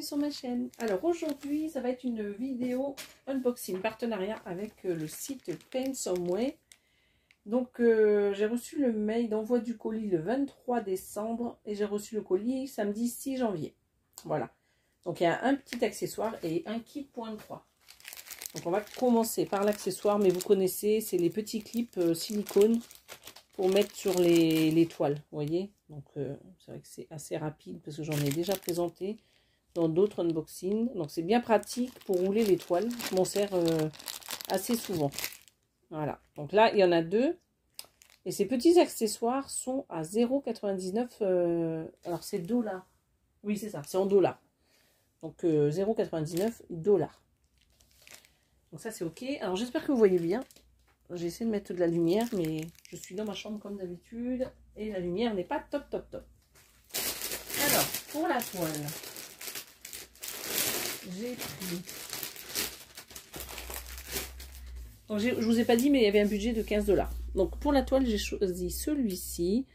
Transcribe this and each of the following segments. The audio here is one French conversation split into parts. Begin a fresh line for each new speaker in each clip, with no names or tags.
sur ma chaîne. Alors aujourd'hui, ça va être une vidéo unboxing, partenariat avec le site Paint Some Way. Donc j'ai reçu le mail d'envoi du colis le 23 décembre et j'ai reçu le colis samedi 6 janvier. Voilà. Donc il y a un petit accessoire et un kit point de croix. Donc on va commencer par l'accessoire, mais vous connaissez, c'est les petits clips silicone pour mettre sur les toiles, vous voyez. Donc c'est vrai que c'est assez rapide parce que j'en ai déjà présenté dans d'autres unboxings. Donc c'est bien pratique pour rouler les toiles. Je m'en sers assez souvent. Voilà. Donc là, il y en a deux. Et ces petits accessoires sont à 0,99. Alors c'est dollars. Oui, c'est ça. C'est en dollars. Donc 0,99 dollars. Donc ça, c'est OK. Alors j'espère que vous voyez bien. J'ai essayé de mettre de la lumière, mais je suis dans ma chambre comme d'habitude. Et la lumière n'est pas top. Alors, pour la toile, j'ai pris... Donc, je vous ai pas dit, mais il y avait un budget de 15 $. Donc, pour la toile, j'ai choisi celui-ci.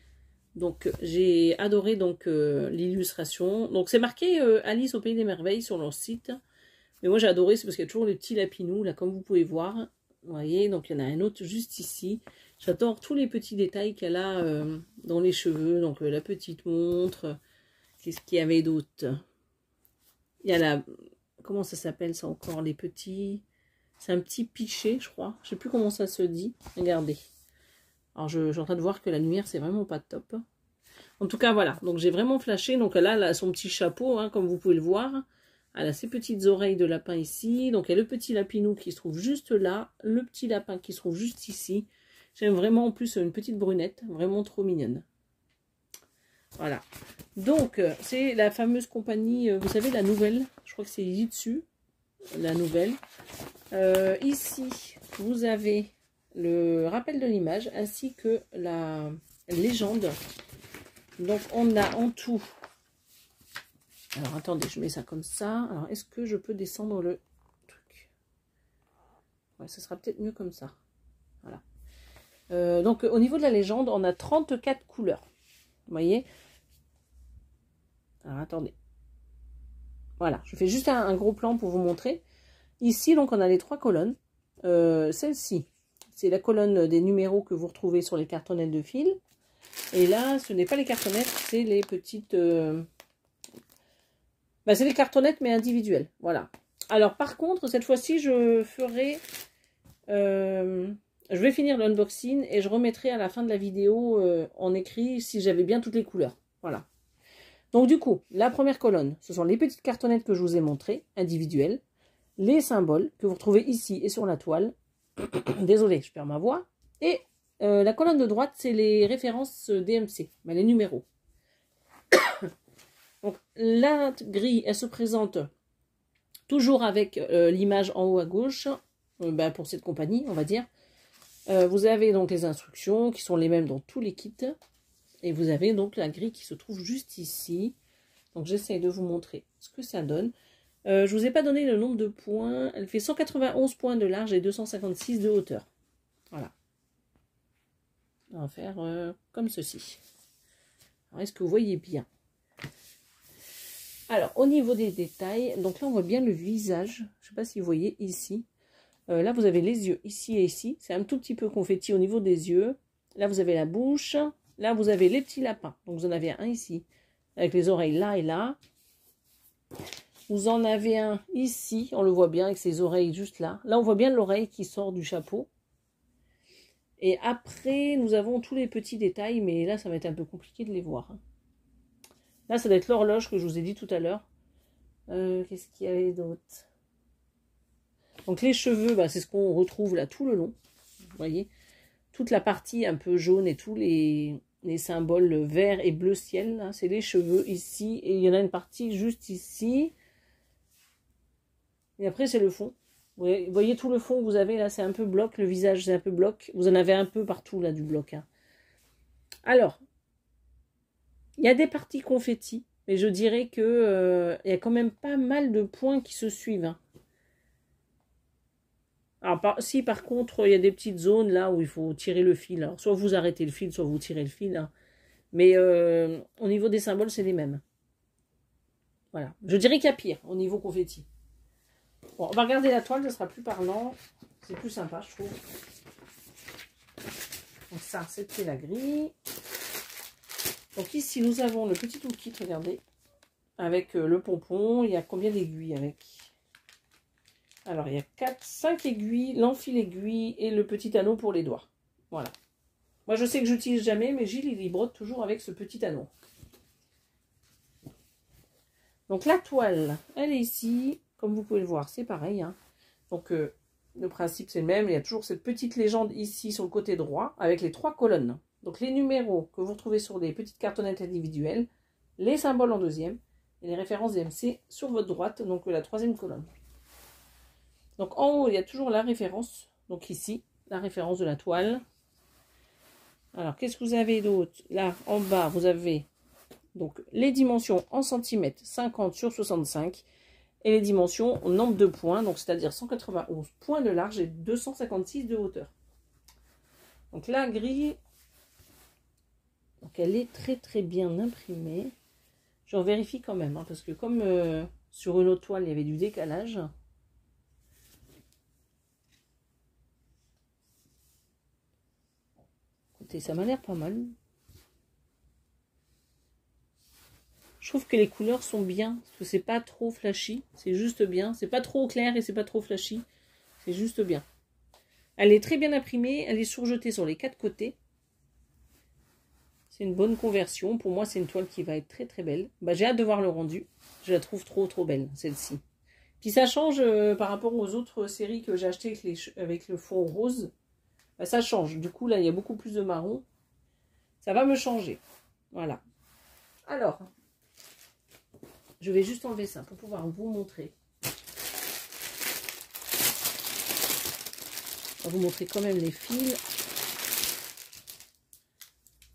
Donc, j'ai adoré donc l'illustration. Donc, c'est marqué Alice au Pays des Merveilles sur leur site. Mais moi, j'ai adoré, c'est parce qu'il y a toujours les petits lapinous, là, comme vous pouvez voir. Vous voyez, donc il y en a un autre juste ici. J'adore tous les petits détails qu'elle a dans les cheveux. Donc la petite montre. Qu'est-ce qu'il y avait d'autre? Il y a la... Comment ça s'appelle ça encore? Les petits... C'est un petit pichet, je crois. Je sais plus comment ça se dit. Regardez. Alors je suis en train de voir que la lumière, c'est vraiment pas top. En tout cas, voilà. Donc j'ai vraiment flashé. Donc là, elle a son petit chapeau, hein, comme vous pouvez le voir. Elle a ses petites oreilles de lapin ici. Donc, il y a le petit lapinou qui se trouve juste là. Le petit lapin qui se trouve juste ici. J'aime vraiment en plus une petite brunette. Vraiment trop mignonne. Voilà. Donc, c'est la fameuse compagnie, vous savez, la nouvelle. Je crois que c'est Yitsu, la nouvelle. Ici, vous avez le rappel de l'image ainsi que la légende. Donc, on a en tout... Alors, attendez, je mets ça comme ça. Alors, est-ce que je peux descendre le truc? Ouais, ce sera peut-être mieux comme ça. Voilà. Donc, au niveau de la légende, on a 34 couleurs. Vous voyez? Alors, attendez. Voilà, je fais juste un gros plan pour vous montrer. Ici, donc, on a les 3 colonnes. Celle-ci, c'est la colonne des numéros que vous retrouvez sur les cartonnettes de fil. Et là, ce n'est pas les cartonnettes, c'est les petites... Ben, c'est des cartonnettes mais individuelles, voilà. Alors par contre, cette fois-ci, je ferai... je vais finir l'unboxing et je remettrai à la fin de la vidéo en écrit si j'avais bien toutes les couleurs. Voilà. Donc du coup, la première colonne, ce sont les petites cartonnettes que je vous ai montrées, individuelles. Les symboles que vous retrouvez ici et sur la toile. Désolée, je perds ma voix. Et la colonne de droite, c'est les références DMC, ben, les numéros. Donc la grille, elle se présente toujours avec l'image en haut à gauche, ben, pour cette compagnie, on va dire. Vous avez donc les instructions qui sont les mêmes dans tous les kits. Et vous avez donc la grille qui se trouve juste ici. Donc j'essaie de vous montrer ce que ça donne. Je ne vous ai pas donné le nombre de points. Elle fait 191 points de large et 256 de hauteur. Voilà. On va faire comme ceci. Alors est-ce que vous voyez bien ? Alors, au niveau des détails, donc là, on voit bien le visage. Je ne sais pas si vous voyez ici. Là, vous avez les yeux ici et ici. C'est un tout petit peu confetti au niveau des yeux. Là, vous avez la bouche. Là, vous avez les petits lapins. Donc, vous en avez un ici, avec les oreilles là et là. Vous en avez un ici. On le voit bien avec ses oreilles juste là. Là, on voit bien l'oreille qui sort du chapeau. Et après, nous avons tous les petits détails. Mais là, ça va être un peu compliqué de les voir. Là, ça doit être l'horloge que je vous ai dit tout à l'heure. Qu'est-ce qu'il y avait d'autre? Donc, les cheveux, bah, c'est ce qu'on retrouve là tout le long. Vous voyez? Toute la partie un peu jaune et tous les symboles vert et bleu ciel. C'est les cheveux ici. Et il y en a une partie juste ici. Et après, c'est le fond. Vous voyez tout le fond que vous avez là, c'est un peu bloc. Le visage, c'est un peu bloc. Vous en avez un peu partout là du bloc. Hein. Alors... Il y a des parties confettis, mais je dirais que il y a quand même pas mal de points qui se suivent. Hein. Alors, si par contre, il y a des petites zones là où il faut tirer le fil. Alors, soit vous arrêtez le fil, soit vous tirez le fil. Hein. Mais au niveau des symboles, c'est les mêmes. Voilà. Je dirais qu'il y a pire au niveau confetti. Bon, on va regarder la toile, ce sera plus parlant. C'est plus sympa, je trouve. Donc ça, c'était la grille. Donc ici, nous avons le petit toolkit, regardez. Avec le pompon, il y a combien d'aiguilles avec? Alors, il y a 5 aiguilles, l'enfil aiguille et le petit anneau pour les doigts. Voilà. Moi, je sais que j'utilise jamais, mais Gilles, il brode toujours avec ce petit anneau. Donc, la toile, elle est ici. Comme vous pouvez le voir, c'est pareil. Hein. Donc, le principe, c'est le même. Il y a toujours cette petite légende ici sur le côté droit avec les 3 colonnes. Donc, les numéros que vous retrouvez sur les petites cartonnettes individuelles, les symboles en deuxième et les références DMC sur votre droite, donc la 3e colonne. Donc, en haut, il y a toujours la référence. Donc, ici, la référence de la toile. Alors, qu'est-ce que vous avez d'autre? Là, en bas, vous avez donc les dimensions en centimètres, 50 sur 65. Et les dimensions au nombre de points, donc c'est-à-dire 191 points de large et 256 de hauteur. Donc la grille, donc elle est très très bien imprimée. Je vérifie quand même, hein, parce que comme sur une autre toile, il y avait du décalage. Écoutez, ça m'a l'air pas mal. Je trouve que les couleurs sont bien, parce que c'est pas trop flashy, c'est juste bien. C'est pas trop clair et c'est pas trop flashy, c'est juste bien. Elle est très bien imprimée, elle est surjetée sur les 4 côtés. C'est une bonne conversion. Pour moi, c'est une toile qui va être très très belle. Bah, j'ai hâte de voir le rendu. Je la trouve trop belle, celle-ci. Puis ça change par rapport aux autres séries que j'ai achetées avec le fond rose. Bah, ça change. Du coup, là, il y a beaucoup plus de marron. Ça va me changer. Voilà. Alors, je vais juste enlever ça pour pouvoir vous montrer. On va vous montrer quand même les fils.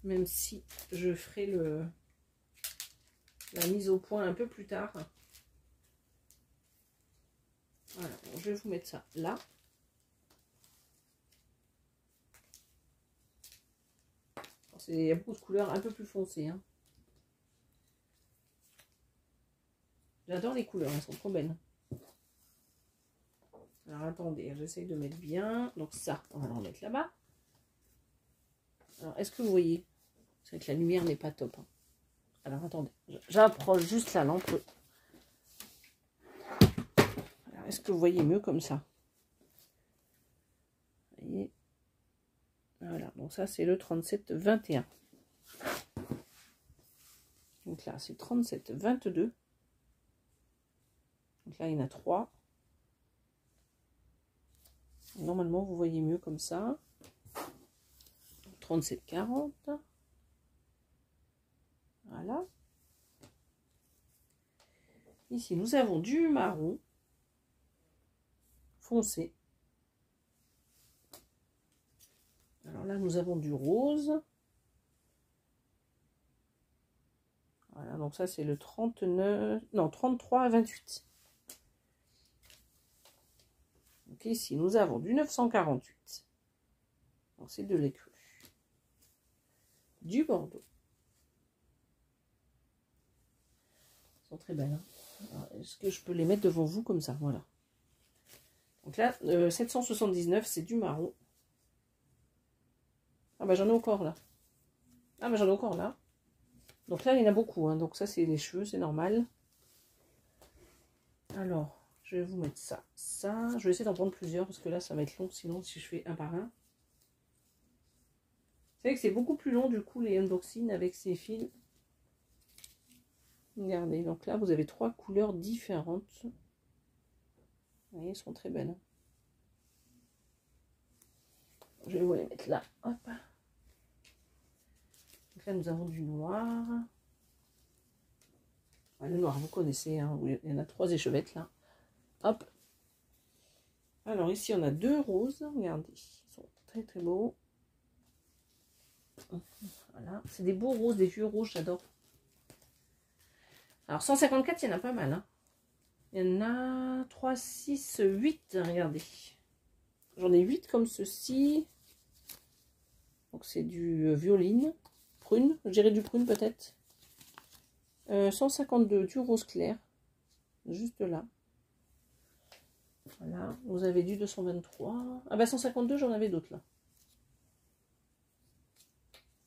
Même si je ferai la mise au point un peu plus tard. Voilà, bon, je vais vous mettre ça là. Il y a beaucoup de couleurs un peu plus foncées. Hein. J'adore les couleurs, elles sont trop belles. Alors attendez, j'essaye de mettre bien. Donc ça, on va le remettre là-bas. Alors, est-ce que vous voyez? C'est vrai que la lumière n'est pas top. Hein. Alors attendez, j'approche juste la lampe. Est-ce que vous voyez mieux comme ça? Vous voyez? Voilà, donc ça c'est le 37-21. Donc là c'est 37-22. Donc là il y en a 3. Normalement vous voyez mieux comme ça. 37-40. Voilà. Ici nous avons du marron foncé. Alors là, nous avons du rose. Voilà, donc ça, c'est le 39... Non, 33 à 28. Donc ici, nous avons du 948. Donc c'est de l'écru. Du bordeaux. Elles sont très belles. Hein. Est-ce que je peux les mettre devant vous comme ça? Voilà. Donc là, 779, c'est du marron. Ah bah j'en ai encore là. Ah bah j'en ai encore là. Donc là il y en a beaucoup. Hein. Donc ça c'est les cheveux, c'est normal. Alors, je vais vous mettre ça. Ça, je vais essayer d'en prendre plusieurs parce que là ça va être long sinon si je fais un par un. C'est vrai que c'est beaucoup plus long du coup les unboxings avec ces fils. Regardez, donc là vous avez 3 couleurs différentes. Vous voyez, elles sont très belles. Je vais vous les mettre là. Hop. Donc là, nous avons du noir. Le noir, vous connaissez. Hein, il y en a 3 échevettes là. Hop. Alors ici, on a 2 roses. Regardez. Ils sont très très beaux. Voilà. C'est des beaux roses, des vieux roses, j'adore. Alors 154, il y en a pas mal. Hein. Il y en a 3, 6, 8. Regardez. J'en ai 8 comme ceci. Donc c'est du violine. Prune. Je dirais du prune peut-être. 152 du rose clair. juste là. Voilà, vous avez du 223. Ah bah 152, j'en avais d'autres là.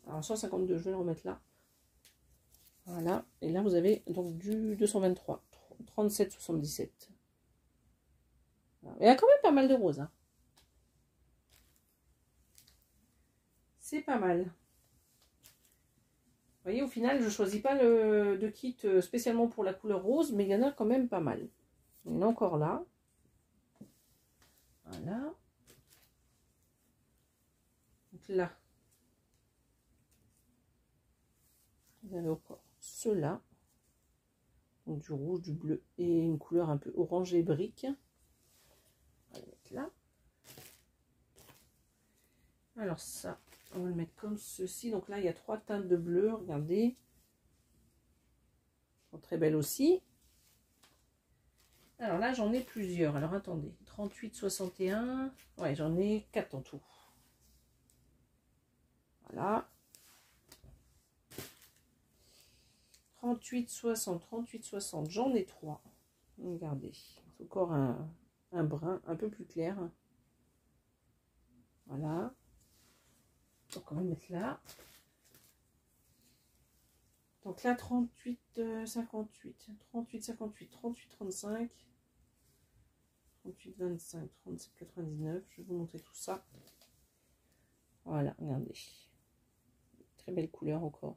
Alors 152, je vais le remettre là. Voilà, et là vous avez donc du 223, 37,77. Il y a quand même pas mal de roses. Hein. C'est pas mal. Vous voyez, au final, je ne choisis pas de kit spécialement pour la couleur rose, mais il y en a quand même pas mal. Il y en a encore là. Voilà. Donc là, vous avez encore ceux-là. Donc du rouge, du bleu et une couleur un peu orange et brique. On va le mettre là. Alors ça, on va le mettre comme ceci. Donc là, il y a 3 teintes de bleu. Regardez. Ils sont très belles aussi. Alors là, j'en ai plusieurs. Alors attendez. 38, 61. Ouais, j'en ai 4 en tout. Voilà. 38, 60, 38, 60. J'en ai 3. Regardez. Encore un brun un peu plus clair. Voilà. Donc on va le mettre là. Donc là, 38, 58, 38, 58, 38, 35, 38, 25, 37, 99. Je vais vous montrer tout ça. Voilà, regardez. Très belle couleur encore.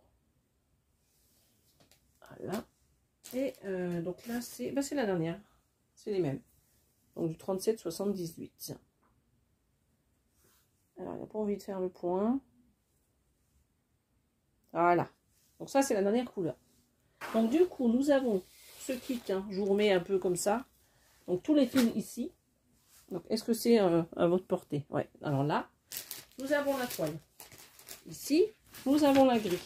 Voilà. Et donc là, c'est la dernière. C'est les mêmes. Donc du 37, 78. Alors, il n'y a pas envie de faire le point. Voilà. Donc ça, c'est la dernière couleur. Donc du coup, nous avons ce kit. Hein, je vous remets un peu comme ça. Donc tous les fils ici. Donc est-ce que c'est à votre portée? Ouais. Alors là, nous avons la toile. Ici, nous avons la grille.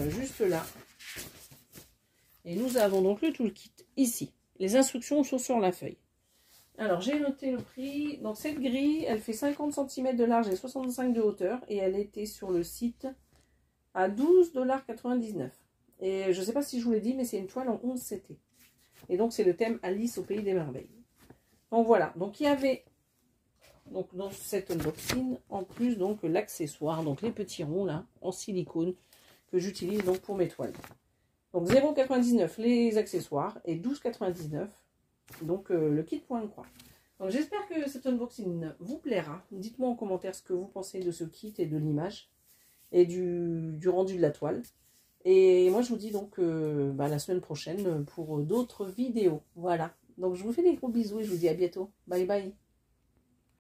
Juste là. Et nous avons donc le toolkit ici. Les instructions sont sur la feuille. Alors, j'ai noté le prix. Donc, cette grille, elle fait 50 cm de large et 65 de hauteur. Et elle était sur le site à 12,99 $. Et je ne sais pas si je vous l'ai dit, mais c'est une toile en 11 CT. Et donc, c'est le thème Alice au Pays des Merveilles. Donc, voilà. Donc, il y avait donc dans cet unboxing, en plus, donc l'accessoire. Donc, les petits ronds, là, en silicone, que j'utilise donc pour mes toiles. Donc, 0,99 € les accessoires et 12,99 €. Donc le kit point de croix. Donc j'espère que cet unboxing vous plaira. Dites-moi en commentaire ce que vous pensez de ce kit et de l'image et du rendu de la toile. Et moi je vous dis donc la semaine prochaine pour d'autres vidéos. Voilà. Donc je vous fais des gros bisous et je vous dis à bientôt. Bye bye.